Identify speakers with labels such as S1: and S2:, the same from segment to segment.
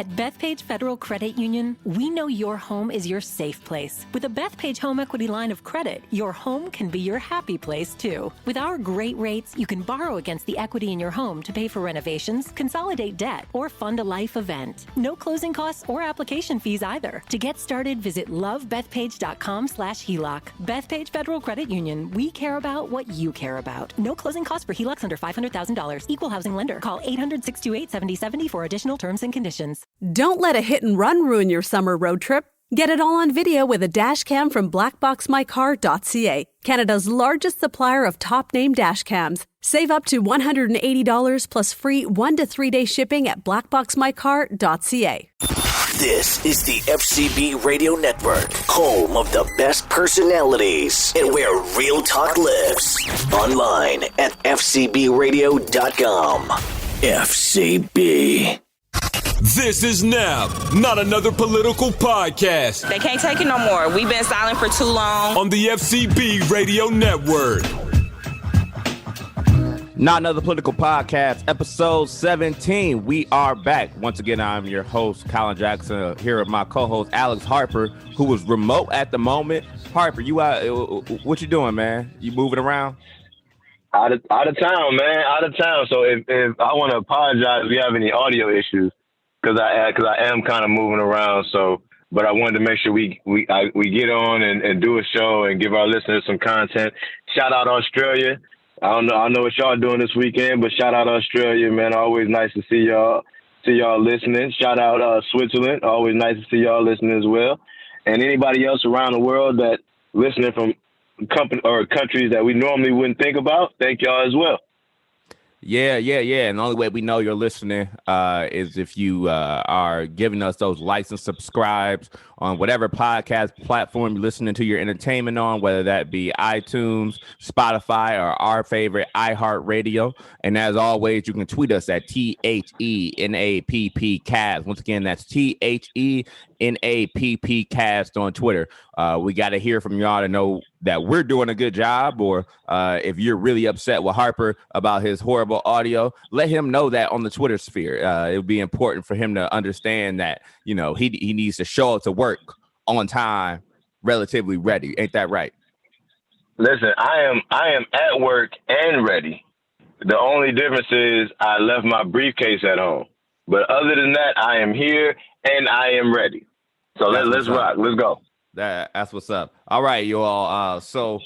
S1: At Bethpage Federal Credit Union, we know your home is your safe place. With a Bethpage home equity line of credit, your home can be your happy place too. With our great rates, you can borrow against the equity in your home to pay for renovations, consolidate debt, or fund a life event. No closing costs or application fees either. To get started, visit lovebethpage.com/HELOC. Bethpage Federal Credit Union. We care about what you care about. No closing costs for HELOCs under $500,000. Equal housing lender. Call 800-628-7070 for additional terms and conditions.
S2: Don't let a hit and run ruin your summer road trip. Get it all on video with a dash cam from blackboxmycar.ca, Canada's largest supplier of top-name dash cams. Save up to $180 plus free 1 to 3 day shipping at blackboxmycar.ca.
S3: This is the FCB Radio Network, home of the best personalities and where real talk lives. Online at fcbradio.com. FCB.
S4: This is NAP, not another political podcast.
S5: They can't take it no more. We've been silent for too long.
S4: On the FCB Radio Network.
S6: Not another political podcast, episode 17. We are back. Once again, I'm your host, Colin Jackson, here with my co-host, Alex Harper, who is remote at the moment. Harper, you what you doing, man? You moving around?
S7: Out of town, man. Out of town. So if I want to apologize if we have any audio issues, because I am kind of moving around. So, but I wanted to make sure we get on and do a show and give our listeners some content. Shout out Australia. I know what y'all doing this weekend, but shout out Australia, man. Always nice to see y'all listening. Shout out Switzerland. Always nice to see y'all listening as well. And anybody else around the world that listening from countries that we normally wouldn't think about, thank y'all as well.
S6: Yeah. And the only way we know you're listening is if you are giving us those likes and subscribes on whatever podcast platform you're listening to your entertainment on, whether that be iTunes, Spotify, or our favorite iHeartRadio. And as always, you can tweet us at THENAPPcast. Once again, that's THENAPPcast on Twitter. We got to hear from y'all to know that we're doing a good job, or if you're really upset with Harper about his horrible audio, let him know that on the Twitter sphere. It would be important for him to understand that, you know, he needs to show up to work on time, relatively ready. Ain't that right?
S7: Listen, I am at work and ready. The only difference is I left my briefcase at home. But other than that, I am here and I am ready. So let's rock. Let's go.
S6: That's what's up. All right, you all. So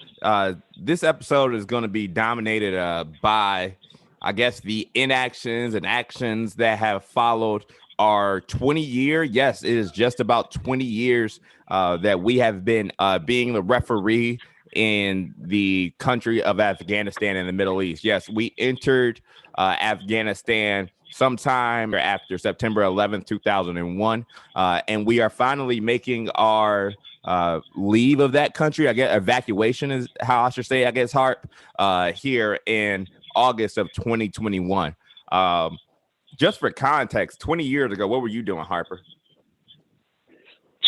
S6: this episode is going to be dominated by, I guess, the inactions and actions that have followed our 20-year. Yes, it is just about 20 years that we have been being the referee in the country of Afghanistan in the Middle East. Yes, we entered Afghanistan sometime after September 11th, 2001. And we are finally making our leave of that country. I guess evacuation is how I should say, I guess, Harp, here in August of 2021. Just for context, 20 years ago, what were you doing, Harper?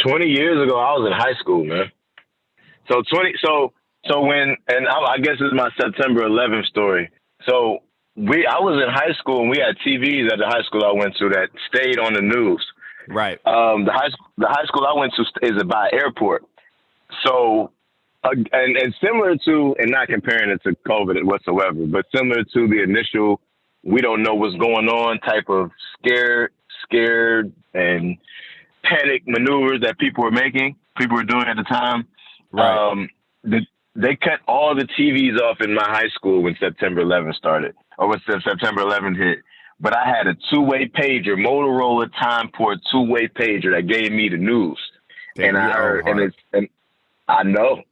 S7: 20 years ago, I was in high school, man. So when, and I guess this is my September 11th story. So I was in high school and we had TVs at the high school I went to that stayed on the news.
S6: Right.
S7: The high school I went to is by airport. So, and similar to, and not comparing it to COVID whatsoever, but similar to the initial, we don't know what's going on type of scared and panic maneuvers that people were doing at the time.
S6: Right.
S7: They cut all the TVs off in my high school when September 11th started, or when September 11th hit. But I had a two-way pager, Motorola Time Port two-way pager that gave me the news.
S6: Damn,
S7: and I heard, and I know.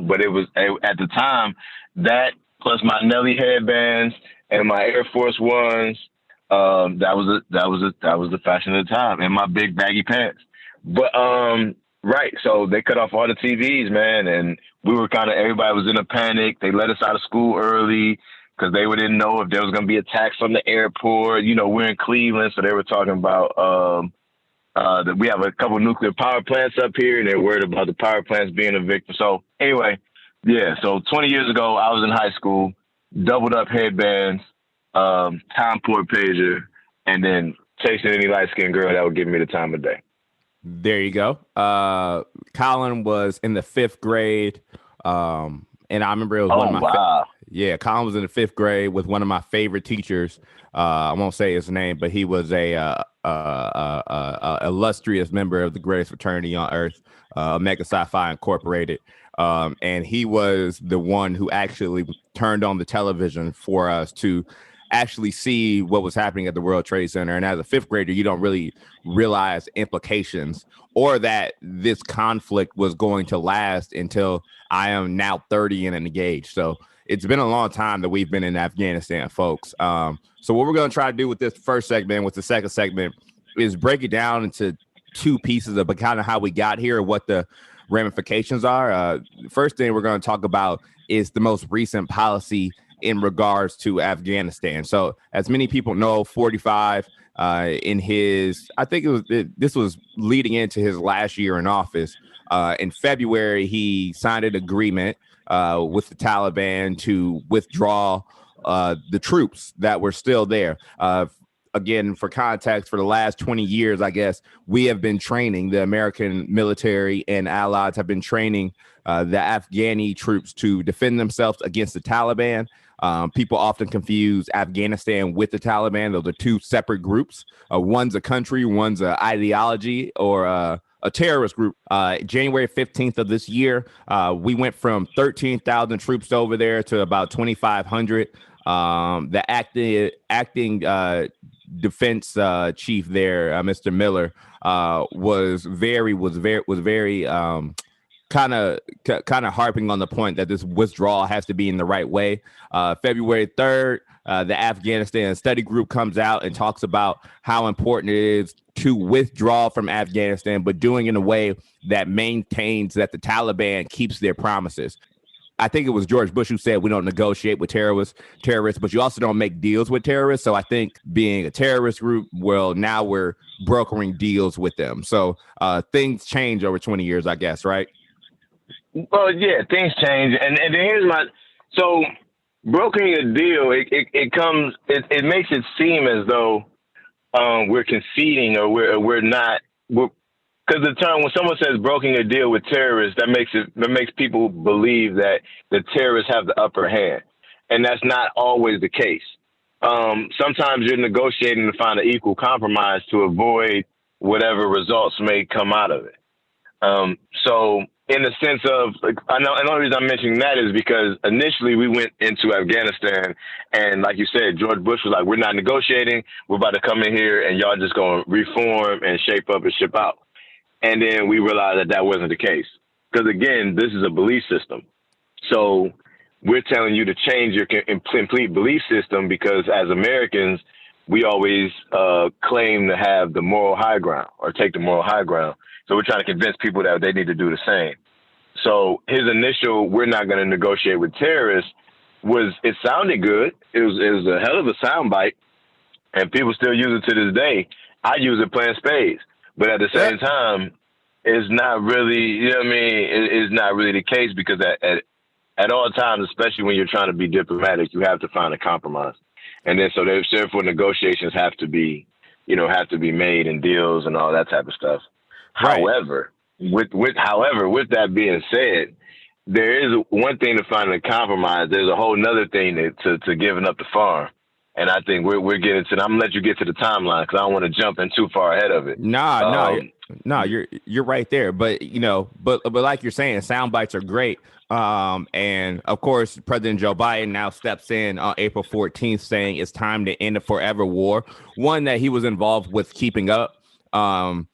S7: But it was at the time that plus my Nelly headbands and my Air Force Ones. That was the fashion of the time, and my big baggy pants. But right, so they cut off all the TVs, man, and we were everybody was in a panic. They let us out of school early because they didn't know if there was going to be attacks on the airport. You know, we're in Cleveland, so they were talking about that we have a couple of nuclear power plants up here, and they're worried about the power plants being a victim. So anyway, yeah, so 20 years ago, I was in high school, doubled up headbands, time port pager, and then chasing any light-skinned girl that would give me the time of day.
S6: There you go. Colin was in the 5th grade. And I remember it was one of my Colin was in the 5th grade with one of my favorite teachers. I won't say his name, but he was a illustrious member of the greatest fraternity on earth, Omega Psi Phi Incorporated. And he was the one who actually turned on the television for us to actually see what was happening at the World Trade Center. And as a 5th grader, you don't really realize implications or that this conflict was going to last until I am now 30 and engaged. So it's been a long time that we've been in Afghanistan, folks. So what we're going to try to do with this first segment, with the second segment, is break it down into 2 pieces of kind of how we got here, what the ramifications are. First thing we're going to talk about is the most recent policy in regards to Afghanistan. So as many people know, 45 in his, I think this was leading into his last year in office. In February, he signed an agreement with the Taliban to withdraw the troops that were still there. Again, for context, for the last 20 years, I guess, we have been training, the American military and allies have been training the Afghani troops to defend themselves against the Taliban. People often confuse Afghanistan with the Taliban. Those are 2 separate groups. One's a country, one's an ideology or a terrorist group. January 15th of this year, we went from 13,000 troops over there to about 2,500. The acting defense chief there, Mr. Miller, was very kind of harping on the point that this withdrawal has to be in the right way. February 3rd, the Afghanistan study group comes out and talks about how important it is to withdraw from Afghanistan, but doing it in a way that maintains that the Taliban keeps their promises. I think it was George Bush who said we don't negotiate with terrorists, but you also don't make deals with terrorists. So I think being a terrorist group, well, now we're brokering deals with them. So things change over 20 years, I guess, right?
S7: Well, yeah, things change. And here's so brokering a deal, it makes it seem as though we're conceding or we're not. Because the term, when someone says brokering a deal with terrorists, that makes people believe that the terrorists have the upper hand, and that's not always the case. Sometimes you're negotiating to find an equal compromise to avoid whatever results may come out of it. So, in the sense of, the only reason I'm mentioning that is because initially we went into Afghanistan, and like you said, George Bush was like, "We're not negotiating. We're about to come in here, and y'all just going to reform and shape up and ship out." And then we realized that wasn't the case. Because, again, this is a belief system. So we're telling you to change your complete belief system because as Americans, we always claim to have the moral high ground or take the moral high ground. So we're trying to convince people that they need to do the same. So his initial, we're not going to negotiate with terrorists, it sounded good. It was a hell of a soundbite. And people still use it to this day. I use it playing spades. But at the same time, it's not really, you know what I mean? It's not really the case because at all times, especially when you're trying to be diplomatic, you have to find a compromise. And then so therefore negotiations have to be made and deals and all that type of stuff. Right. However, with that being said, there is one thing to find a compromise. There's a whole nother thing to giving up the farm. And I think we're getting to. I'm gonna let you get to the timeline because I don't want to jump in too far ahead of it.
S6: No, you're right there. But but like you're saying, sound bites are great. And of course, President Joe Biden now steps in on April 14th, saying it's time to end a forever war. One that he was involved with keeping up. And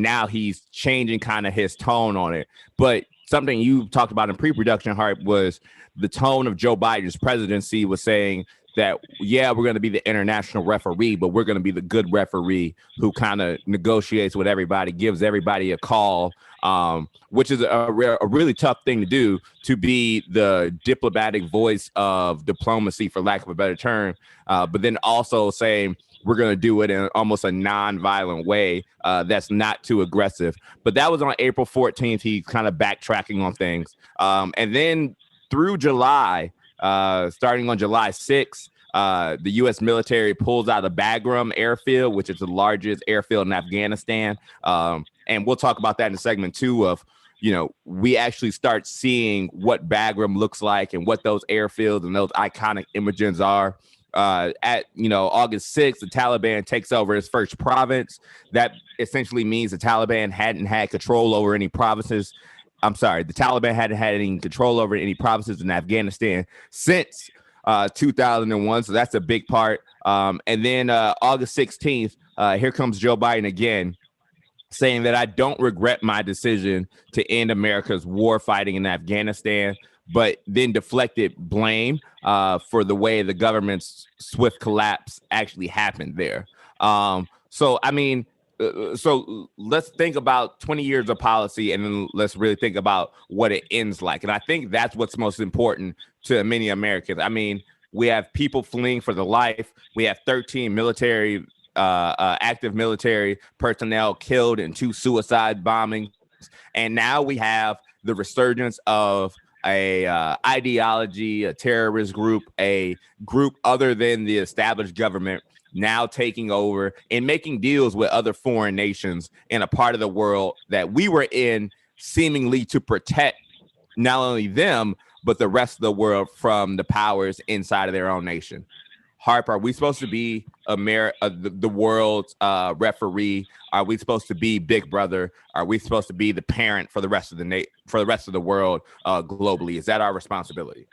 S6: now he's changing kind of his tone on it. But something you talked about in pre-production, Harp, was the tone of Joe Biden's presidency was saying that, yeah, we're going to be the international referee, but we're going to be the good referee who kind of negotiates with everybody, gives everybody a call, which is a really tough thing to do, to be the diplomatic voice of diplomacy, for lack of a better term, but then also saying we're going to do it in almost a non-violent way that's not too aggressive. But that was on April 14th. He's kind of backtracking on things. And then through July, starting on July 6th, the U.S. military pulls out of Bagram airfield, which is the largest airfield in Afghanistan. And we'll talk about that in segment 2 of, we actually start seeing what Bagram looks like and what those airfields and those iconic images are. At August 6th, the Taliban takes over its first province. That essentially means the Taliban hadn't had control over any provinces. I'm sorry, the Taliban hadn't had any control over any provinces in Afghanistan since 2001. So that's a big part. And then August 16th, here comes Joe Biden again, saying that I don't regret my decision to end America's war fighting in Afghanistan, but then deflected blame for the way the government's swift collapse actually happened there. So let's think about 20 years of policy, and then let's really think about what it ends like. And I think that's what's most important to many Americans. I mean, we have people fleeing for their life. We have 13 active military personnel killed in 2 suicide bombings. And now we have the resurgence of a ideology, a terrorist group, a group other than the established government now taking over and making deals with other foreign nations in a part of the world that we were in seemingly to protect not only them, but the rest of the world from the powers inside of their own nation. Harp, are we supposed to be the world's referee? Are we supposed to be Big Brother? Are we supposed to be the parent for the rest of the world globally? Is that our responsibility?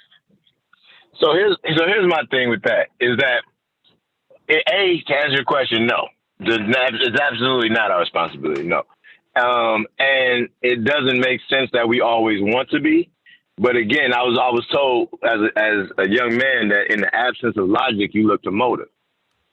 S7: So here's my thing with that is that to answer your question, no, it's absolutely not our responsibility. No, and it doesn't make sense that we always want to be. But again, I was told as a young man that in the absence of logic, you look to motive.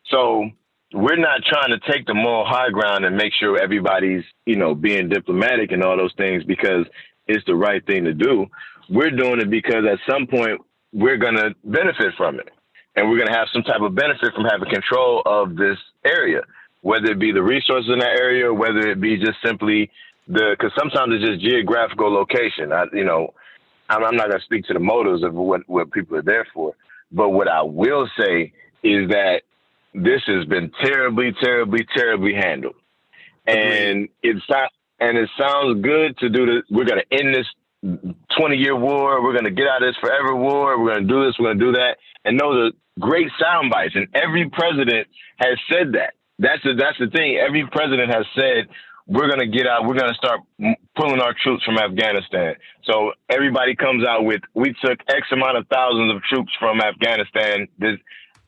S7: So we're not trying to take the moral high ground and make sure everybody's, being diplomatic and all those things because it's the right thing to do. We're doing it because at some point we're going to benefit from it. And we're going to have some type of benefit from having control of this area, whether it be the resources in that area, or whether it be just simply because sometimes it's just geographical location. I'm not going to speak to the motives of what people are there for. But what I will say is that this has been terribly, terribly, terribly handled. And it sounds good to do this. We're going to end this 20-year war. We're going to get out of this forever war. We're going to do this. We're going to do that. And those are great sound bites. And every president has said that. That's the thing. Every president has said, we're going to get out. We're going to start pulling our troops from Afghanistan. So everybody comes out with, we took X amount of thousands of troops from Afghanistan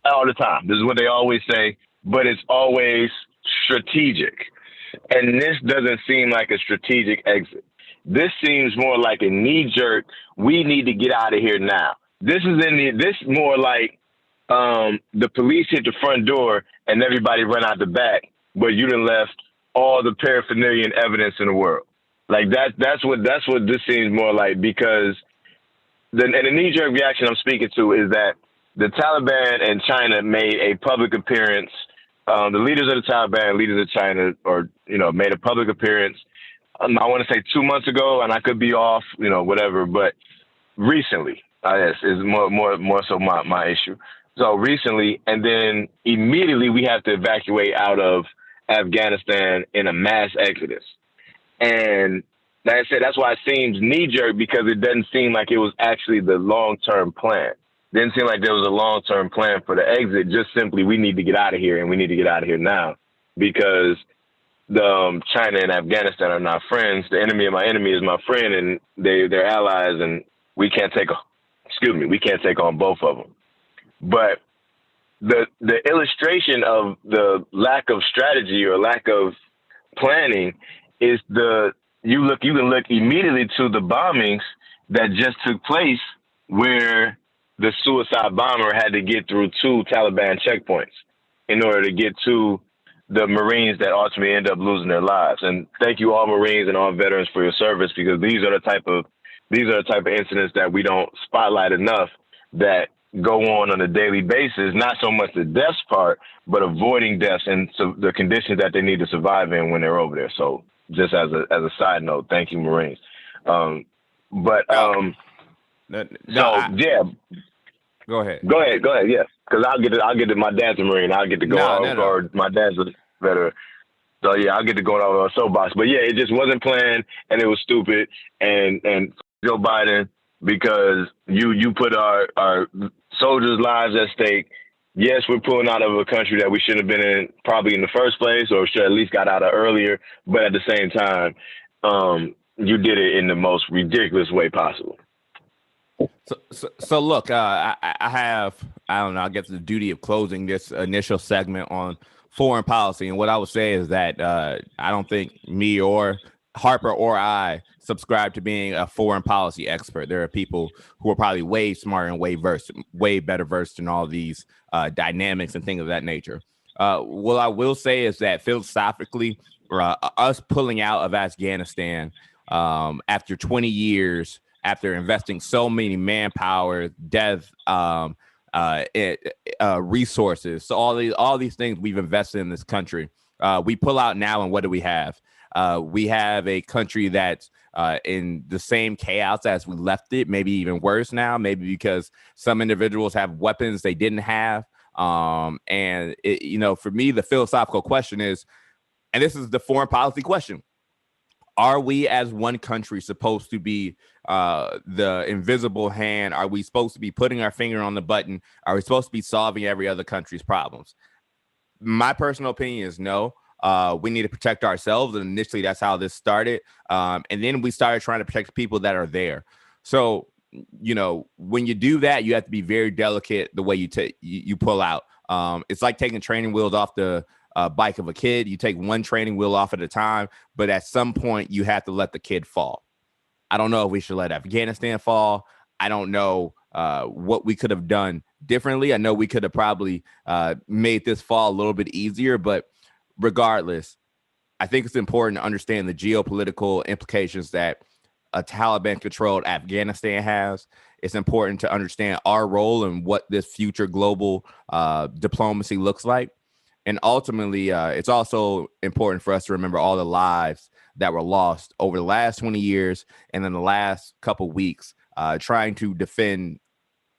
S7: all the time. This is what they always say, but it's always strategic. And this doesn't seem like a strategic exit. This seems more like a knee jerk. We need to get out of here now. This more like the police hit the front door and everybody run out the back, but you done left all the paraphernalia and evidence in the world. Like that's what this seems more like, because the knee-jerk reaction I'm speaking to is that the Taliban and China made a public appearance. The leaders of the Taliban, leaders of China, made a public appearance. I want to say 2 months ago, and I could be off, whatever, but recently, yes, is more so my issue. So recently, and then immediately we have to evacuate out of Afghanistan in a mass exodus. And like I said, that's why it seems knee-jerk, because it doesn't seem like it was actually the long-term plan. Didn't seem like there was a long-term plan for the exit. Just simply, we need to get out of here, and we need to get out of here now, because China and Afghanistan are not friends. The enemy of my enemy is my friend, and they're allies, and we can't take on both of them. But the illustration of the lack of strategy or lack of planning is you can look immediately to the bombings that just took place, where the suicide bomber had to get through 2 Taliban checkpoints in order to get to the Marines that ultimately end up losing their lives. And thank you, all Marines and all veterans, for your service, because these are the type of incidents that we don't spotlight enough, that go on a daily basis. Not so much the deaths part, but avoiding deaths and the conditions that they need to survive in when they're over there. So just as a side note, thank you, Marines. Yeah.
S6: Go ahead.
S7: Yeah. because I'll get it. My dad's a Marine. I'll get to go or my dad's a veteran. So yeah, I'll get to go on a soapbox. But yeah, it just wasn't planned, and it was stupid. And Joe Biden, because you put our soldiers' lives at stake. Yes, we're pulling out of a country that we shouldn't have been in probably in the first place, or should at least got out of earlier. But at the same time, you did it in the most ridiculous way possible.
S6: So look, I guess the duty of closing this initial segment on foreign policy. And what I would say is that I don't think me or Harper or I subscribe to being a foreign policy expert. There are people who are probably way smarter and way better versed in all these dynamics and things of that nature. What I will say is that philosophically, us pulling out of Afghanistan after 20 years, after investing so many manpower, death, resources, so all these things we've invested in this country, we pull out now, and what do we have? We have a country that's in the same chaos as we left it, maybe even worse now, maybe because some individuals have weapons they didn't have. And for me, the philosophical question is, and this is the foreign policy question: are we as one country supposed to be the invisible hand? Are we supposed to be putting our finger on the button? Are we supposed to be solving every other country's problems? My personal opinion is no. We need to protect ourselves. And initially, that's how this started. And then we started trying to protect the people that are there. So, when you do that, you have to be very delicate the way you pull out. It's like taking training wheels off the bike of a kid. You take one training wheel off at a time, but at some point you have to let the kid fall. I don't know if we should let Afghanistan fall. I don't know what we could have done differently. I know we could have probably made this fall a little bit easier, but regardless, I think it's important to understand the geopolitical implications that a Taliban-controlled Afghanistan has. It's important to understand our role and what this future global diplomacy looks like. And ultimately, it's also important for us to remember all the lives that were lost over the last 20 years and in the last couple weeks trying to defend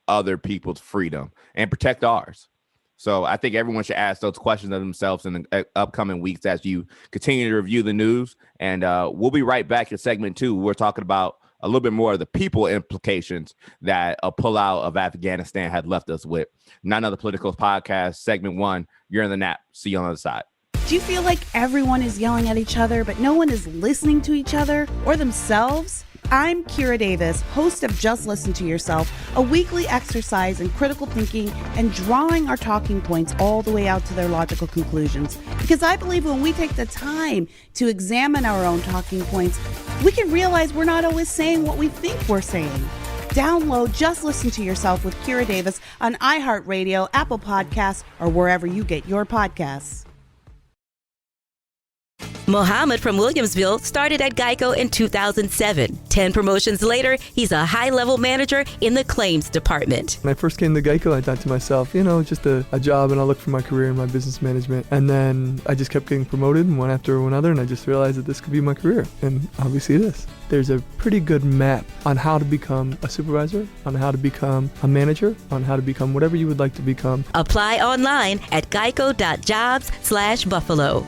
S6: other people's freedom and protect ours. So I think everyone should ask those questions of themselves in the upcoming weeks as you continue to review the news. And we'll be right back in segment 2. We're talking about a little bit more of the people implications that a pullout of Afghanistan had left us with. None Other Politicals podcast, segment 1. You're in the nap. See you on the other side.
S8: Do you feel like everyone is yelling at each other, but no one is listening to each other or themselves? I'm Kira Davis, host of Just Listen to Yourself, a weekly exercise in critical thinking and drawing our talking points all the way out to their logical conclusions. Because I believe when we take the time to examine our own talking points, we can realize we're not always saying what we think we're saying. Download Just Listen to Yourself with Kira Davis on iHeartRadio, Apple Podcasts, or wherever you get your podcasts.
S9: Mohammed from Williamsville started at Geico in 2007. 10 promotions later, he's a high-level manager in the claims department.
S10: When I first came to Geico, I thought to myself, just a job, and I'll look for my career in my business management. And then I just kept getting promoted one after another, and I just realized that this could be my career. And obviously it is. There's a pretty good map on how to become a supervisor, on how to become a manager, on how to become whatever you would like to become.
S9: Apply online at geico.jobs/Buffalo.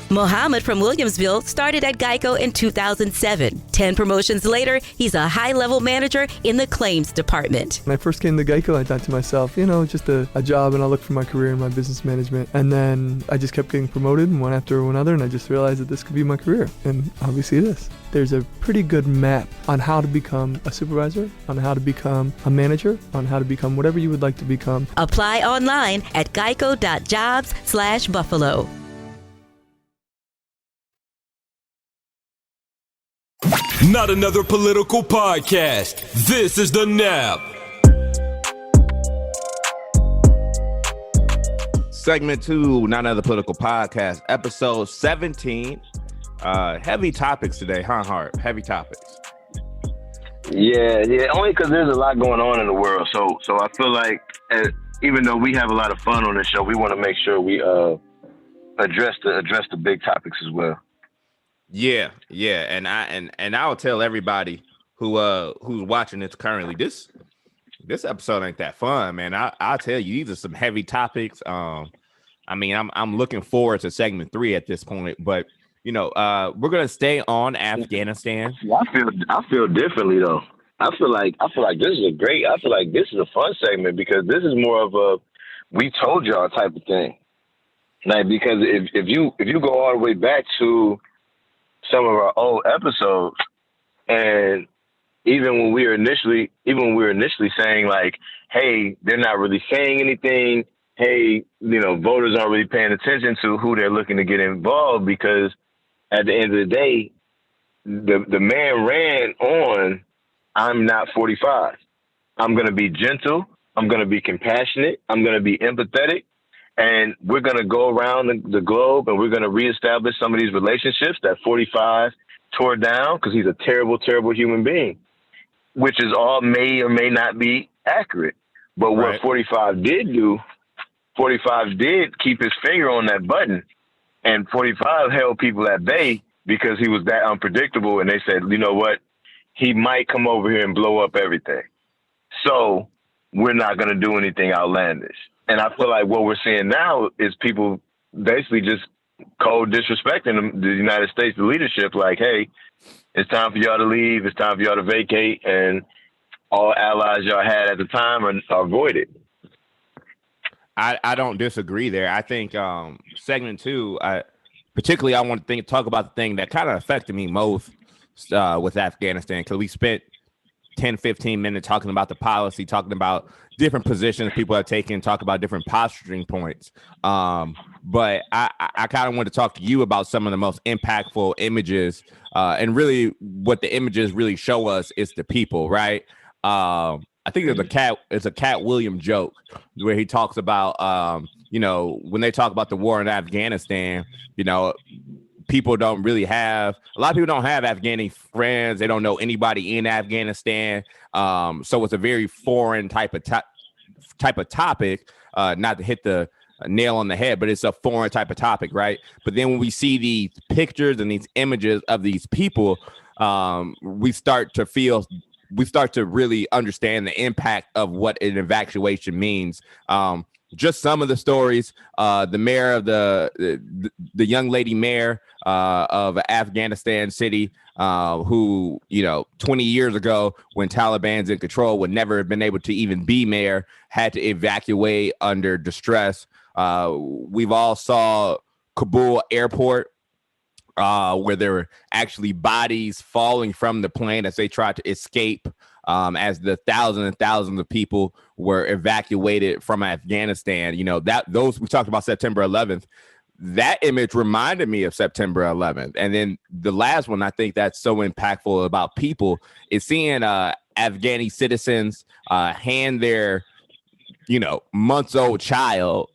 S9: Mohammed from Williamsville started at Geico in 2007. 10 promotions later, he's a high-level manager in the claims department.
S10: When I first came to Geico, I thought to myself, just a job, and I'll look for my career in my business management. And then I just kept getting promoted one after another, and I just realized that this could be my career. And obviously it is. There's a pretty good map on how to become a supervisor, on how to become a manager, on how to become whatever you would like to become.
S9: Apply online at geico.jobs/Buffalo.
S4: Not another political podcast. This is The Nap.
S6: Segment 2, Not Another Political Podcast, episode 17. Heavy topics today, huh, Hart? Heavy topics.
S7: Yeah, only because there's a lot going on in the world. So I feel like even though we have a lot of fun on this show, we want to make sure we address the big topics as well.
S6: Yeah, and I will tell everybody who's watching this currently, This episode ain't that fun, man. I'll tell you, these are some heavy topics. I mean, I'm looking forward to segment 3 at this point, but you know, we're gonna stay on Afghanistan.
S7: I feel differently though. I feel like this is a fun segment because this is more of a we told y'all type of thing. Like, because if you go all the way back to some of our old episodes, and even when we were initially saying like, hey, they're not really saying anything. Hey, you know, voters aren't really paying attention to who they're looking to get involved, because at the end of the day, the man ran on, I'm not 45. I'm going to be gentle. I'm going to be compassionate. I'm going to be empathetic. And we're going to go around the globe and we're going to reestablish some of these relationships that 45 tore down, because he's a terrible, terrible human being, which is all may or may not be accurate. But what 45 did do, 45 did keep his finger on that button, and 45 held people at bay because he was that unpredictable. And they said, you know what? He might come over here and blow up everything. So we're not going to do anything outlandish. And I feel like what we're seeing now is people basically just cold disrespecting the United States leadership. Like, hey, it's time for y'all to leave. It's time for y'all to vacate. And all allies y'all had at the time are voided.
S6: I don't disagree there. I think segment 2, particularly I want to talk about the thing that kind of affected me most with Afghanistan, because we spent 10, 15 minutes talking about the policy, talking about different positions people are taking, talk about different posturing points. But I kind of want to talk to you about some of the most impactful images, and really what the images really show us is the people, right? I think it's a Cat Williams joke where he talks about, you know, when they talk about the war in Afghanistan, you know, people don't really have, a lot of people don't have Afghani friends. They don't know anybody in Afghanistan. So it's a very foreign type of topic, not to hit the nail on the head, but it's a foreign type of topic, right? But then when we see these pictures and these images of these people, we start to really understand the impact of what an evacuation means. Just some of the stories, the mayor of the young lady mayor of Afghanistan city, who, you know, 20 years ago when Taliban's in control would never have been able to even be mayor, had to evacuate under distress. We've all saw Kabul airport, where there were actually bodies falling from the plane as they tried to escape, as the thousands and thousands of people were evacuated from Afghanistan. You know, those we talked about September 11th. That image reminded me of September 11th. And then the last one, I think that's so impactful about people, is seeing Afghani citizens hand their, you know, months-old child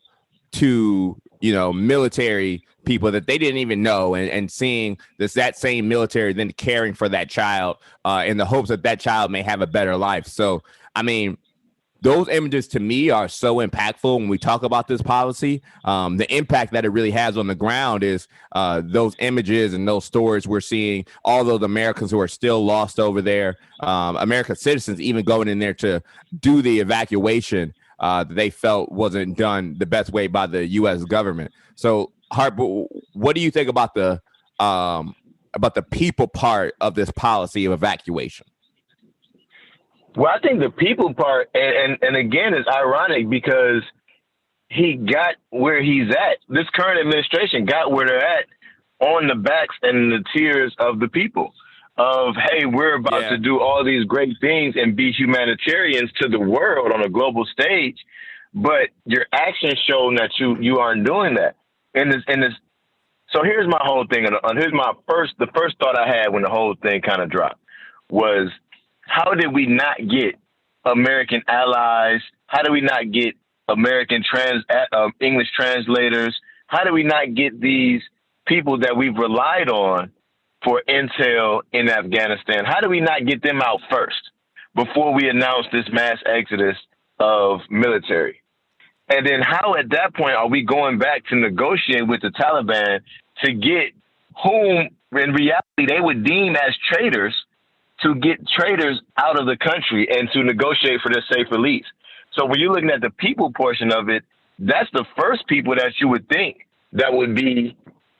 S6: to, you know, military people that they didn't even know, and seeing that same military then caring for that child in the hopes that that child may have a better life. So, I mean, those images to me are so impactful when we talk about this policy. The impact that it really has on the ground is those images and those stories we're seeing, all those Americans who are still lost over there, American citizens even going in there to do the evacuation that they felt wasn't done the best way by the U.S. government. So, Hart, what do you think about the people part of this policy of evacuation?
S7: Well, I think the people part, and again, it's ironic because he got where he's at. This current administration got where they're at on the backs and the tears of the people. Of, hey, we're about to do all these great things and be humanitarians to the world on a global stage, but your actions show that you aren't doing that. So here's my whole thing, and here's the first thought I had when the whole thing kind of dropped was, how did we not get American allies? How do we not get American English translators? How do we not get these people that we've relied on for intel in Afghanistan? How do we not get them out first before we announce this mass exodus of military? And then how at that point are we going back to negotiate with the Taliban to get whom in reality they would deem as traitors to get traitors out of the country and to negotiate for their safe release. So when you're looking at the people portion of it, that's the first people that you would think that would be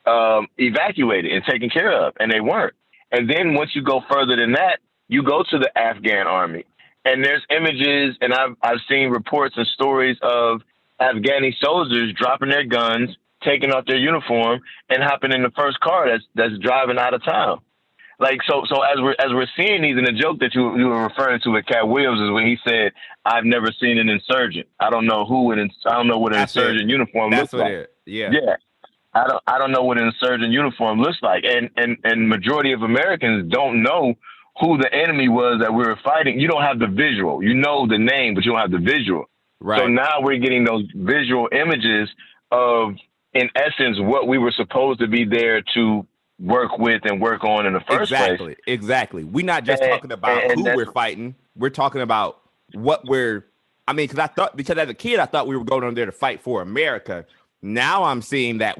S7: evacuated and taken care of, and they weren't. And then once you go further than that, you go to the Afghan army, and there's images, and I've seen reports and stories of Afghani soldiers dropping their guns, taking off their uniform, and hopping in the first car that's driving out of town. Like so as we're seeing these, and the joke that you were referring to with Cat Williams is when he said, "I've never seen an insurgent. I don't know what an insurgent uniform looks like."
S6: Yeah.
S7: I don't know what an insurgent uniform looks like, and majority of Americans don't know who the enemy was that we were fighting. You don't have the visual. You know the name, but you don't have the visual.
S6: Right.
S7: So now we're getting those visual images of, in essence, what we were supposed to be there to work with and work on in the first place.
S6: Exactly. We're not just talking about who we're fighting. We're talking about what because as a kid, I thought we were going on there to fight for America. Now I'm seeing that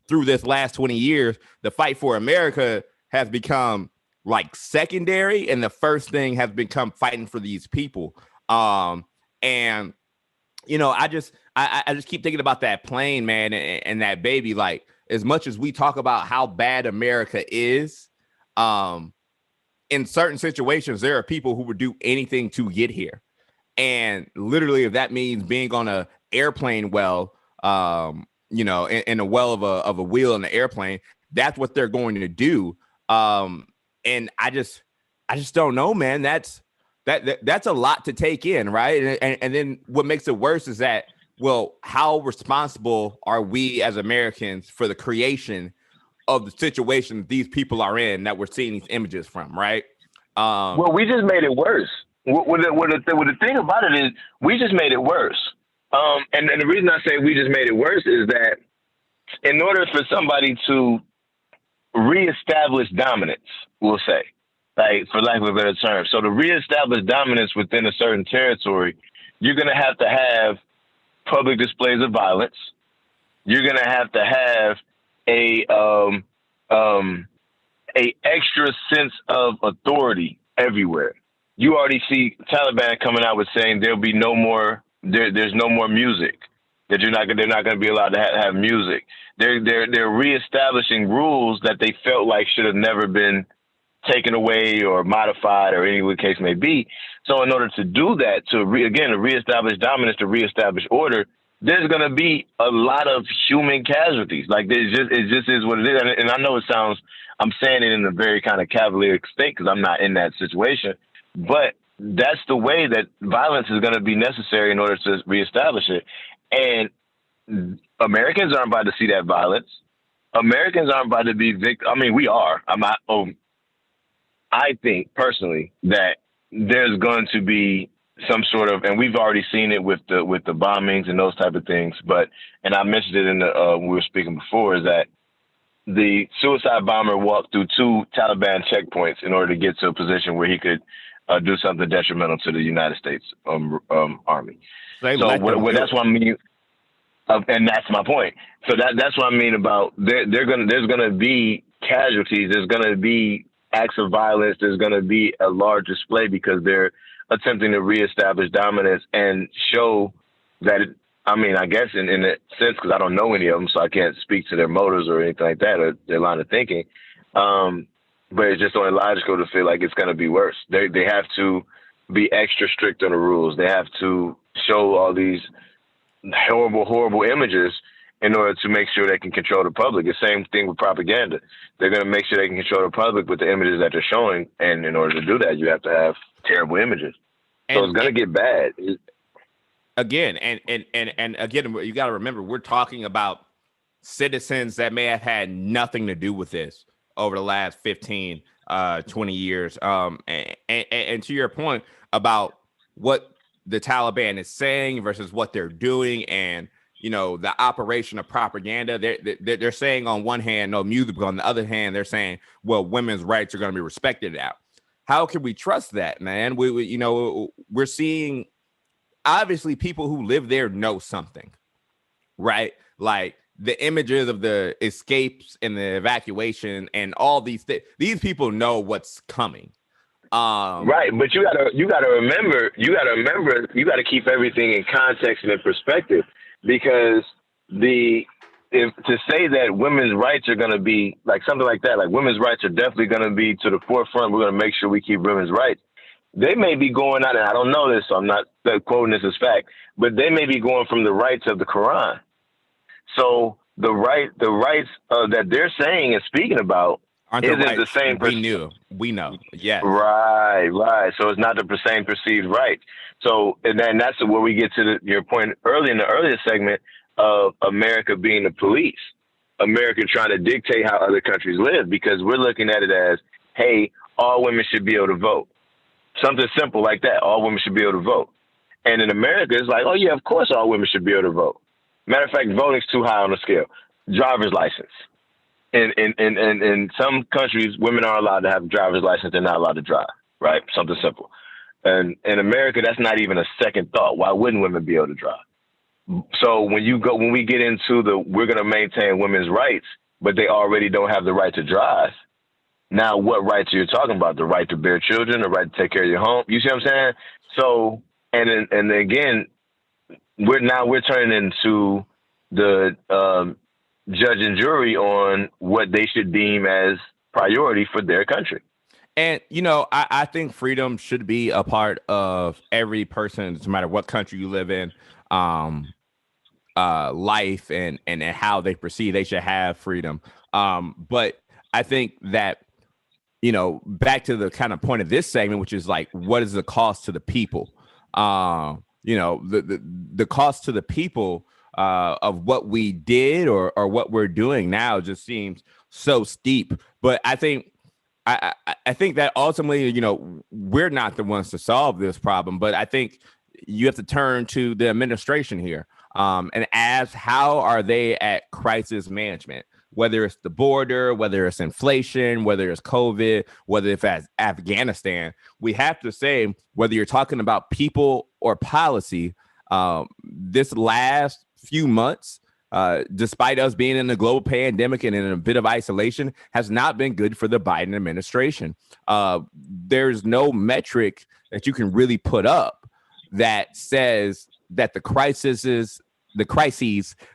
S6: through this last 20 years, the fight for America has become like secondary, and the first thing has become fighting for these people. And I just keep thinking about that plane, man, and that baby. Like, as much as we talk about how bad America is, in certain situations, there are people who would do anything to get here. And literally, if that means being on a airplane well, in a well of a wheel in the airplane, that's what they're going to do. And I just don't know, man. That's a lot to take in, right? And then what makes it worse is that, well, how responsible are we as Americans for the creation of the situation these people are in that we're seeing these images from, right?
S7: Well, we just made it worse. The thing about it is we just made it worse. And the reason I say we just made it worse is that in order for somebody to reestablish dominance, we'll say, like, for lack of a better term, so to reestablish dominance within a certain territory, you're going to have public displays of violence. You're going to have a extra sense of authority everywhere. You already see Taliban coming out with saying there'll be no more. There's no more music. That they're not going to be allowed to have music. They're reestablishing rules that they felt like should have never been taken away or modified, or any case may be. So in order to do that, to reestablish dominance, to reestablish order, there's going to be a lot of human casualties. Like, it just is what it is. And I know I'm saying it in a very kind of cavalier state because I'm not in that situation, but that's the way that violence is going to be necessary in order to reestablish it. And Americans aren't about to see that violence. Americans aren't about to be victims. I mean, we are. I think personally that there's going to be some sort of, and we've already seen it with the bombings and those type of things. And I mentioned it in when we were speaking before, is that the suicide bomber walked through 2 Taliban checkpoints in order to get to a position where he could do something detrimental to the United States Army. That's what I mean. And that's my point. So that's what I mean about there's going to be casualties. There's going to be acts of violence. There's going to be a large display because they're attempting to reestablish dominance and show that, I guess in a sense, because I don't know any of them, so I can't speak to their motives or anything like that, or their line of thinking. But it's just only logical to feel like it's going to be worse. They have to be extra strict on the rules. They have to show all these horrible images in order to make sure they can control the public. The same thing with propaganda. They're going to make sure they can control the public with the images that they're showing. And in order to do that, you have to have terrible images. So it's going to get bad.
S6: Again, and again, you got to remember, we're talking about citizens that may have had nothing to do with this over the last 15, 20 years. And to your point about what the Taliban is saying versus what they're doing, and the operation of propaganda, they're saying on one hand no music, but on the other hand they're saying, well, women's rights are going to be respected now. How can we trust that, man? We're seeing, obviously, people who live there know something, right? Like the images of the escapes and the evacuation and all these things. These people know what's coming.
S7: Right, but you gotta remember, you gotta keep everything in context and in perspective, because to say that women's rights are gonna be like something like that, like women's rights are definitely gonna be to the forefront. We're gonna make sure we keep women's rights. They may be going out, and I don't know this, so I'm not quoting this as fact, but they may be going from the rights of the Quran. So the rights that they're saying and speaking about isn't the same.
S6: We know. Yeah.
S7: Right. So it's not the same perceived right. So, and then that's where we get to your point early in the earlier segment of America being the police, America trying to dictate how other countries live, because we're looking at it as, hey, all women should be able to vote. Something simple like that. All women should be able to vote. And in America, it's like, oh, yeah, of course all women should be able to vote. Matter of fact, voting's too high on the scale. Driver's license. In some countries, women are allowed to have a driver's license. They're not allowed to drive, right? Something simple. And in America, that's not even a second thought. Why wouldn't women be able to drive? So when we get into we're going to maintain women's rights, but they already don't have the right to drive. Now, what rights are you talking about? The right to bear children, the right to take care of your home. You see what I'm saying? So, and again, we're turning into the judge and jury on what they should deem as priority for their country.
S6: And, I think freedom should be a part of every person, no matter what country you live in, life and how they proceed. They should have freedom. But I think that, back to the kind of point of this segment, which is like, what is the cost to the people? The cost to the people of what we did or what we're doing now just seems so steep. But I think that ultimately, we're not the ones to solve this problem, but I think you have to turn to the administration here and ask, how are they at crisis management? Whether it's the border, whether it's inflation, whether it's COVID, whether it's Afghanistan, we have to say, whether you're talking about people or policy, this last few months, despite us being in a global pandemic and in a bit of isolation, has not been good for the Biden administration. There's no metric that you can really put up that says that the crises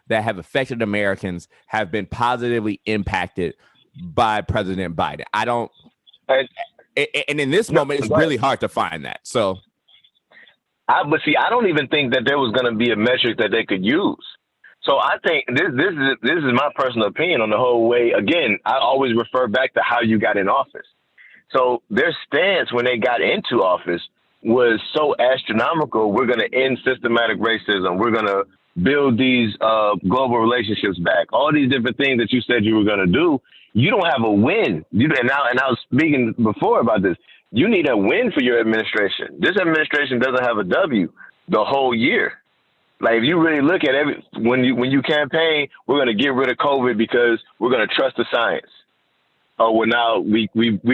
S6: that have affected Americans have been positively impacted by President Biden. And in this moment, it's really hard to find that. So,
S7: but see, I don't even think that there was going to be a metric that they could use. So I think this is my personal opinion on the whole way. Again, I always refer back to how you got in office. So their stance when they got into office was so astronomical. We're going to end systematic racism. We're going to build these global relationships back. All these different things that you said you were going to do, you don't have a win. And I was speaking before about this. You need a win for your administration. This administration doesn't have a W the whole year. Like, if you really look at when you campaign, we're going to get rid of COVID because we're going to trust the science. Oh, well, now we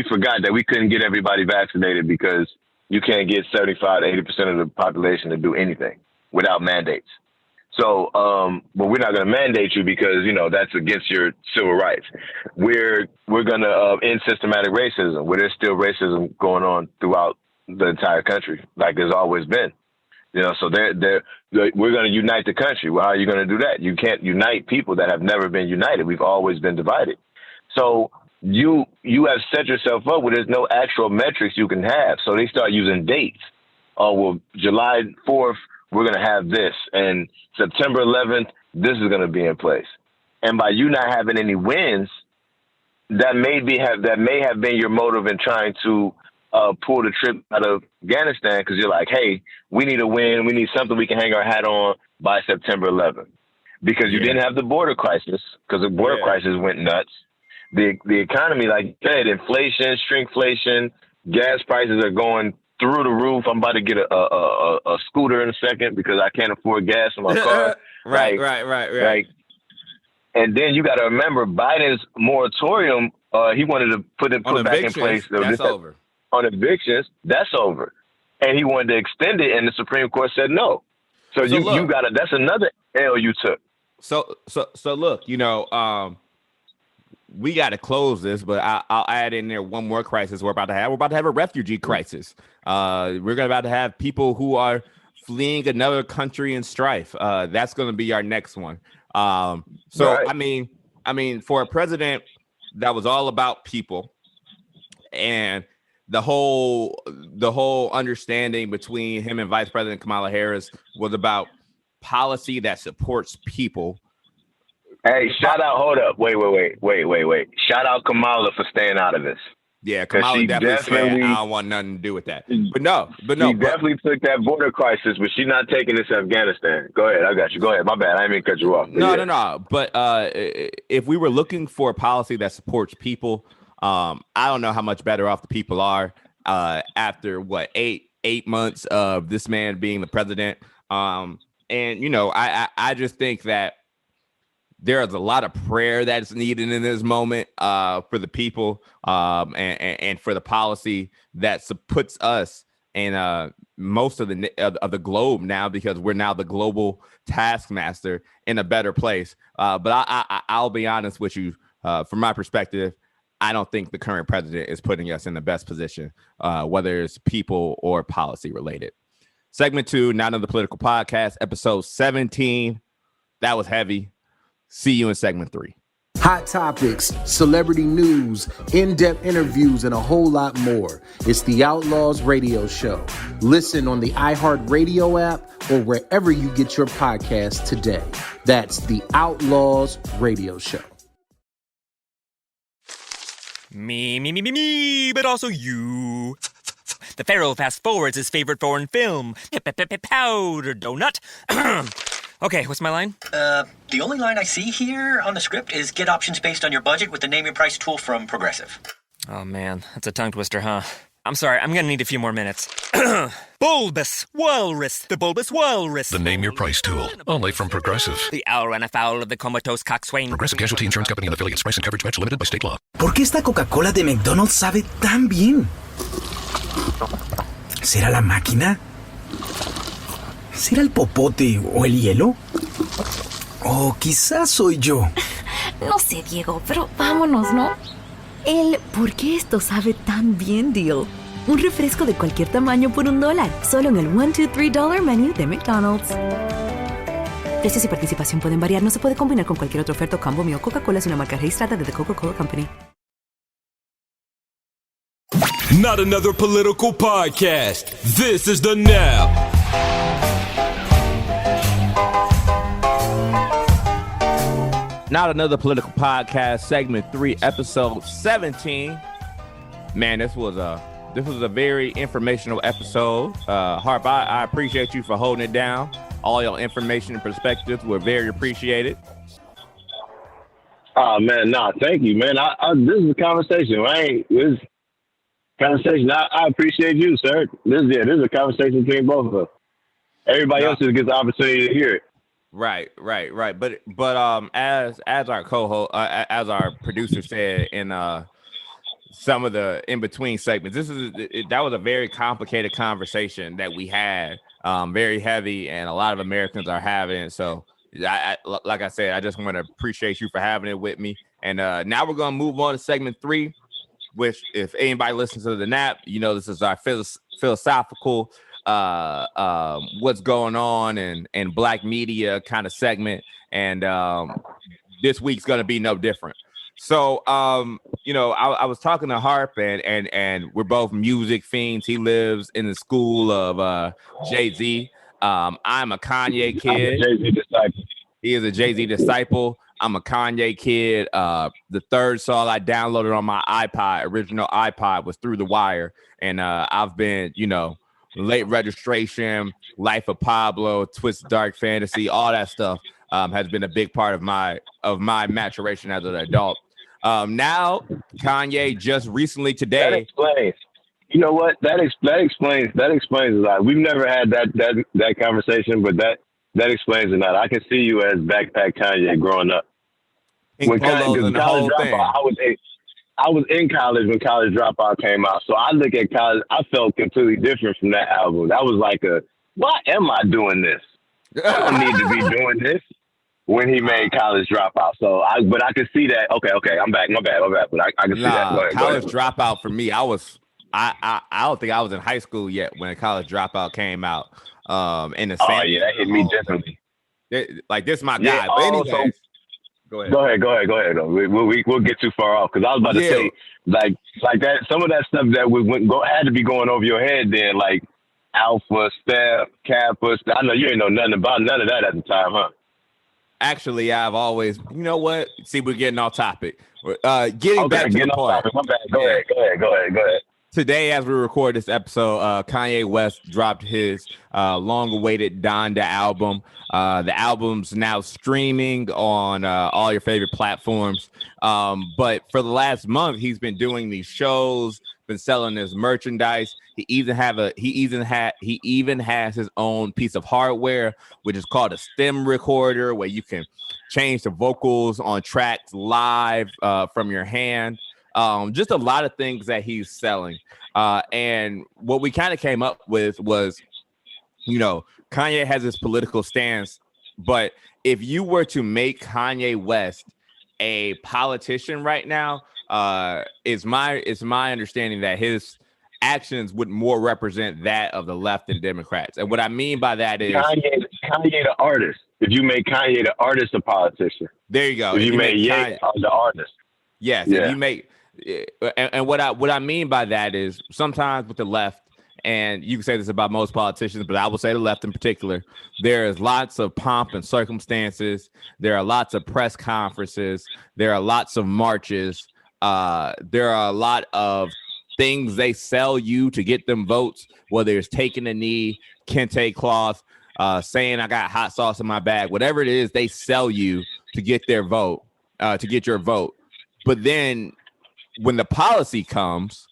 S7: forgot that we couldn't get everybody vaccinated because you can't get 75 to 80% of the population to do anything without mandates. So, but we're not going to mandate you because, that's against your civil rights. We're going to end systematic racism, where there's still racism going on throughout the entire country, like there's always been. So we're going to unite the country. Well, how are you going to do that? You can't unite people that have never been united. We've always been divided. So you have set yourself up where there's no actual metrics you can have. So they start using dates. Oh, well, July 4th, we're going to have this. And September 11th, this is going to be in place. And by you not having any wins, that may have been your motive in trying to pull the trip out of Afghanistan, because you're like, hey, we need a win. We need something we can hang our hat on by September 11th. Because you didn't have the border crisis, because the border crisis went nuts. The economy, like you said, inflation, shrinkflation, gas prices are going through the roof. I'm about to get a scooter in a second because I can't afford gas in my car. Right. And then you got to remember Biden's moratorium. He wanted to put back in place.
S6: That's over.
S7: On evictions, that's over. And he wanted to extend it, and the Supreme Court said no. So you got to. That's another L you took.
S6: So look, we got to close this, but I'll add in there one more crisis we're about to have. We're about to have a refugee crisis. We're about to have people who are fleeing another country in strife. That's going to be our next one. Right. I mean, for a president that was all about people, and the whole understanding between him and Vice President Kamala Harris was about policy that supports people.
S7: Hey, shout out! Hold up! Wait! Shout out Kamala for staying out of this.
S6: Yeah, Kamala definitely said, I don't want nothing to do with that. But no.
S7: She definitely took that border crisis, but she's not taking this to Afghanistan. Go ahead, I got you. Go ahead. My bad. I didn't mean to cut you off.
S6: No. But if we were looking for a policy that supports people, I don't know how much better off the people are after eight months of this man being the president. And I just think that there is a lot of prayer that's needed in this moment for the people and for the policy that puts us in most of the globe now, because we're now the global taskmaster in a better place. But I'll be honest with you, from my perspective, I don't think the current president is putting us in the best position, whether it's people or policy related. Segment 2, Not Another Political Podcast, episode 17. That was heavy. See you in segment 3.
S11: Hot topics, celebrity news, in-depth interviews, and a whole lot more. It's the Outlaws Radio Show. Listen on the iHeartRadio app or wherever you get your podcasts today. That's the Outlaws Radio Show.
S12: Me, but also you. The Pharaoh fast forwards his favorite foreign film, Powder Donut. Okay, what's my line?
S13: The only line I see here on the script is get options based on your budget with the Name Your Price tool from Progressive.
S12: Oh man, that's a tongue twister, huh? I'm sorry, I'm gonna need a few more minutes. Bulbous Walrus, the Bulbous Walrus.
S14: The Name Your Price tool, only from Progressive.
S12: The owl ran afoul of the comatose coxswain.
S14: Progressive Casualty Insurance Company and affiliates. Price and coverage match limited by state law.
S15: ¿Por qué esta Coca-Cola de McDonald's sabe tan bien? ¿Será la máquina? ¿Será el popote o el hielo? O quizás soy yo.
S16: No sé, Diego, pero vámonos, ¿no? El ¿por qué esto sabe tan bien deal? Un refresco de cualquier tamaño por $1, solo en el $1, $2, $3 menu de McDonald's. Precios y participación pueden variar, no se puede combinar con cualquier otro oferta o combo mío. Coca-Cola es una marca registrada de The Coca-Cola Company.
S4: Not Another Political Podcast. This is the Nap.
S6: Not Another Political Podcast, segment 3, episode 17. Man, this was a very informational episode. Harp, I appreciate you for holding it down. All your information and perspectives were very appreciated.
S7: Oh man, thank you, man. This is a conversation, right? This conversation. I appreciate you, sir. This is a conversation between both of us. Everybody else just gets the opportunity to hear it.
S6: Right. But as our co-host, as our producer said in some of the in between segments, that was a very complicated conversation that we had, very heavy, and a lot of Americans are having it. So, like I said, I just want to appreciate you for having it with me. And now we're gonna move on to segment 3, which, if anybody listens to the Nap, this is our philosophical. What's going on in Black media kind of segment, and this week's gonna be no different. So I was talking to Harp, and we're both music fiends. He lives in the school of Jay-Z. I'm a Kanye kid.
S7: Jay-Z disciple.
S6: He is a Jay-Z disciple. I'm a Kanye kid. The third song I downloaded on my original iPod, was Through the Wire, and I've been Late Registration, Life of Pablo, Twisted Dark Fantasy, all that stuff has been a big part of my maturation as an adult. Now, Kanye just recently today.
S7: That explains. You know what? That explains a lot. We've never had that conversation, but that explains a lot. I can see you as backpack Kanye growing up. When college dropout, I was in college when College Dropout came out, so I look at college. I felt completely different from that album. That was like why am I doing this? I don't need to be doing this. when he made College Dropout. So, but I could see that. Okay, I'm back. My bad. But I can see that. Go ahead,
S6: College Dropout for me, I don't think I was in high school yet when College Dropout came out. In the
S7: that hit me differently.
S6: Like, this is my guy. But anyways, go ahead. We'll get too far off, because I was about to say, like that, some of that stuff that had to be going over your head then, like Alpha, Step, Kappa. I know you ain't know nothing about none of that at the time, huh? Actually, I've always, you know what? See, we're getting off topic. Getting back to the point.
S7: My bad. Go ahead.
S6: Today, as we record this episode, Kanye West dropped his long-awaited Donda album. The album's now streaming on all your favorite platforms. But for the last month, he's been doing these shows, been selling his merchandise. He even has his own piece of hardware, which is called a stem recorder, where you can change the vocals on tracks live from your hand. Just a lot of things that he's selling. And what we kind of came up with was, Kanye has this political stance, but if you were to make Kanye West a politician right now, it's my understanding that his actions would more represent that of the left and Democrats. And what I mean by that is
S7: Kanye the artist. If you make Kanye the artist a politician,
S6: there you go.
S7: If you make Ye the artist,
S6: yes.
S7: Yeah.
S6: If you make, and what I mean by that is, sometimes with the left, and you can say this about most politicians, but I will say the left in particular, there is lots of pomp and circumstances. There are lots of press conferences. There are lots of marches. There are a lot of things they sell you to get them votes, whether it's taking a knee, kente cloth, saying I got hot sauce in my bag, whatever it is, they sell you to get their vote, to get your vote. But then when the policy comes,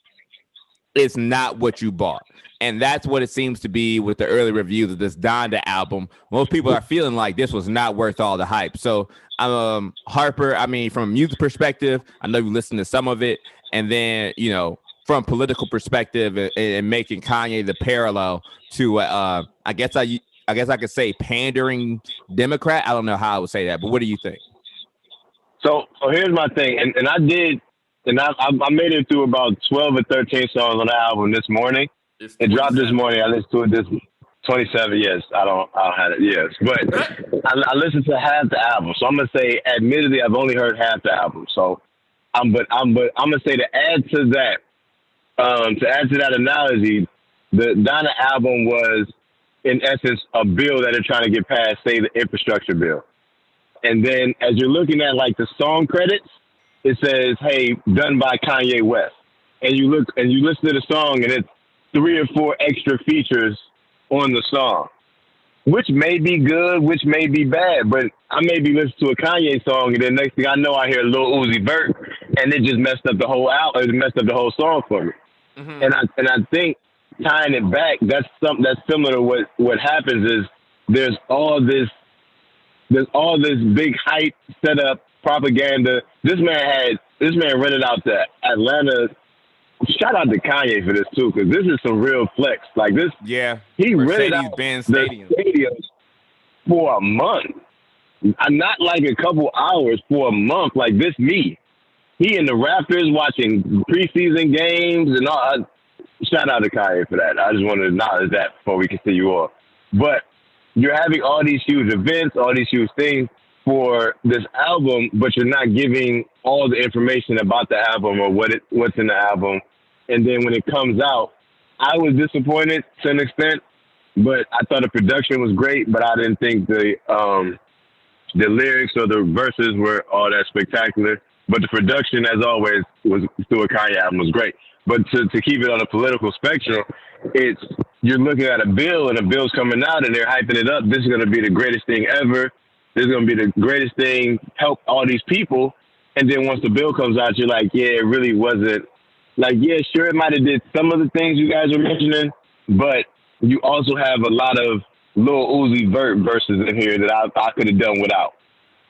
S6: it's not what you bought. And that's what it seems to be with the early reviews of this Donda album. Most people are feeling like this was not worth all the hype. So, Harper, I mean, from a music perspective, I know you listened to some of it. And then, from political perspective and making Kanye the parallel to, I guess I could say pandering Democrat. I don't know how I would say that, but what do you think?
S7: So here's my thing. And I did, and I made it through about 12 or 13 songs on the album this morning. It dropped this morning. I listened to it this 27. Yes, I don't have it. Yes, but I listened to half the album. So I'm gonna say, admittedly, I've only heard half the album. So I'm gonna say, to add to that analogy, the Donda album was, in essence, a bill that they're trying to get passed, say the infrastructure bill. And then as you're looking at like the song credits, it says, "Hey, done by Kanye West." And you listen to the song, and it's 3 or 4 extra features on the song, which may be good, which may be bad. But I may be listening to a Kanye song, and then next thing I know, I hear Lil Uzi Vert, and it just messed up the whole album. It messed up the whole song for me. Mm-hmm. And I think tying it back, that's something that's similar to what happens is there's all this big hype set up propaganda. This man rented out to Atlanta. Shout out to Kanye for this too, because this is some real flex. Like this,
S6: yeah.
S7: He rented out the stadium for a month, not like a couple hours, for a month. Like this, me. He and the Raptors watching preseason games and all. Shout out to Kanye for that. I just wanted to acknowledge that before we continue on. But you're having all these huge events, all these huge things for this album, but you're not giving all the information about the album or what's in the album. And then when it comes out, I was disappointed to an extent, but I thought the production was great, but I didn't think the lyrics or the verses were all that spectacular. But the production, as always, was through a Kanye album was great. But to keep it on a political spectrum, you're looking at a bill, and a bill's coming out, and they're hyping it up. This is going to be the greatest thing ever. This is going to be the greatest thing, help all these people. And then once the bill comes out, you're like, yeah, it really wasn't. Like, yeah, sure, it might have did some of the things you guys are mentioning, but you also have a lot of Lil Uzi Vert verses in here that I could have done without.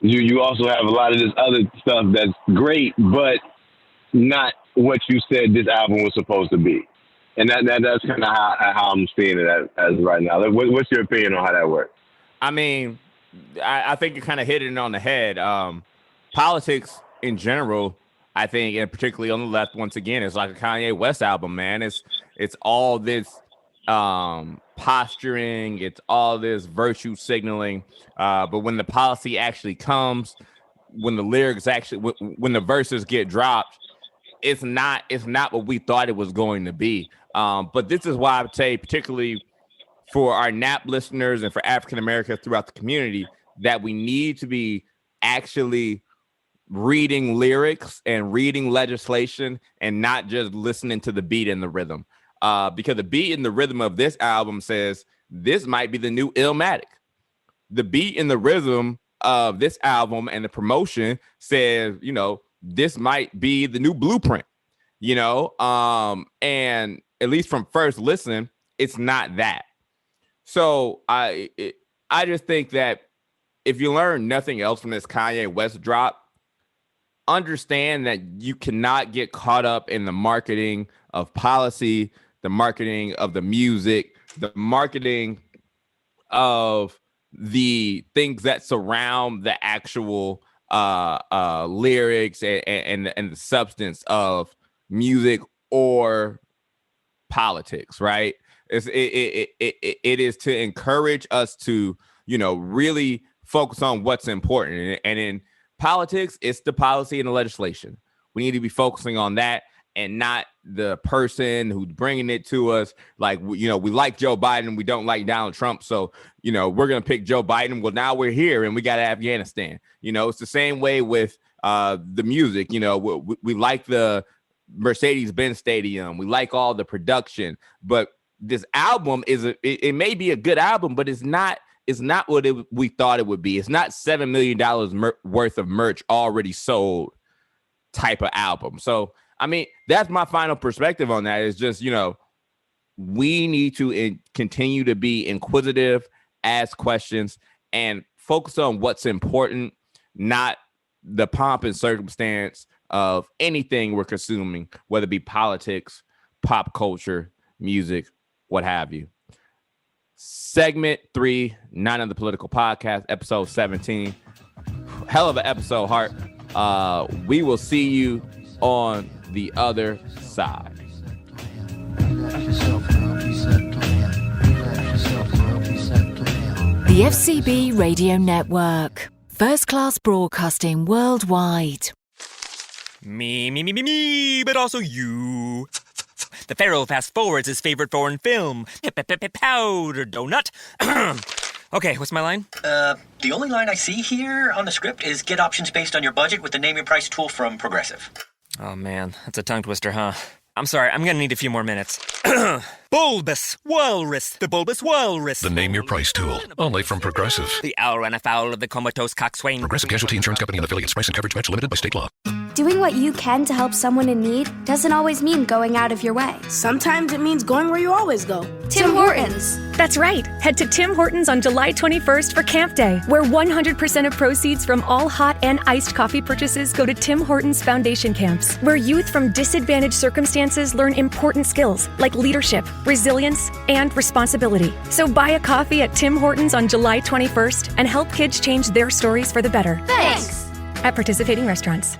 S7: You also have a lot of this other stuff that's great, but not what you said this album was supposed to be. And that's kind of how I'm seeing it as right now. What's your opinion on how that works?
S6: I mean, I think you kind of hit it on the head. Politics in general, I think, and particularly on the left, once again, it's like a Kanye West album, man. It's all this posturing, it's all this virtue signaling. But when the policy actually comes, when the lyrics actually, when the verses get dropped, it's not what we thought it was going to be. But this is why I would say, particularly for our NAP listeners and for African Americans throughout the community, that we need to be actually reading lyrics and reading legislation and not just listening to the beat and the rhythm. Because the beat and the rhythm of this album says this might be the new Illmatic. The beat and the rhythm of this album and the promotion says, you know, this might be the new Blueprint, you know, and at least from first listen, it's not that. So I just think that if you learn nothing else from this Kanye West drop, understand that you cannot get caught up in the marketing of policy, the marketing of the music, the marketing of the things that surround the actual lyrics and the substance of music or politics, right? It is to encourage us to, you know, really focus on what's important. And in politics, it's the policy and the legislation. We need to be focusing on that and not the person who's bringing it to us. Like, you know, we like Joe Biden, we don't like Donald Trump. So, you know, we're going to pick Joe Biden. Well, now we're here and we got Afghanistan. You know, it's the same way with the music. You know, we like the Mercedes-Benz Stadium. We like all the production. But this album it may be a good album, but it's not what we thought it would be. It's not $7 million worth of merch already sold type of album. So, I mean, that's my final perspective on that. Is just, you know, we need to continue to be inquisitive, ask questions, and focus on what's important, not the pomp and circumstance of anything we're consuming, whether it be politics, pop culture, music, what have you. Segment 3, Not on the Political Podcast, episode 17. Hell of an episode, Hart. We will see you on the other side.
S17: The FCB Radio Network. First class broadcasting worldwide.
S12: Me, but also you. The Pharaoh fast forwards his favorite foreign film, Powder Donut. Okay, what's my line?
S13: The only line I see here on the script is get options based on your budget with the Name Your Price tool from Progressive.
S12: Oh man, that's a tongue twister, huh? I'm sorry, I'm gonna need a few more minutes. Bulbous Walrus, the Bulbous Walrus.
S14: The Name Your Price tool, only from Progressive.
S12: The owl ran afoul of the comatose coxswain.
S14: Progressive Casualty Insurance Company and affiliates. Price and coverage match limited by state law.
S18: Doing what you can to help someone in need doesn't always mean going out of your way.
S19: Sometimes it means going where you always go.
S18: Tim Hortons.
S20: That's right. Head to Tim Hortons on July 21st for Camp Day, where 100% of proceeds from all hot and iced coffee purchases go to Tim Hortons Foundation Camps, where youth from disadvantaged circumstances learn important skills like leadership, resilience, and responsibility. So buy a coffee at Tim Hortons on July 21st and help kids change their stories for the better.
S18: Thanks.
S20: At participating restaurants.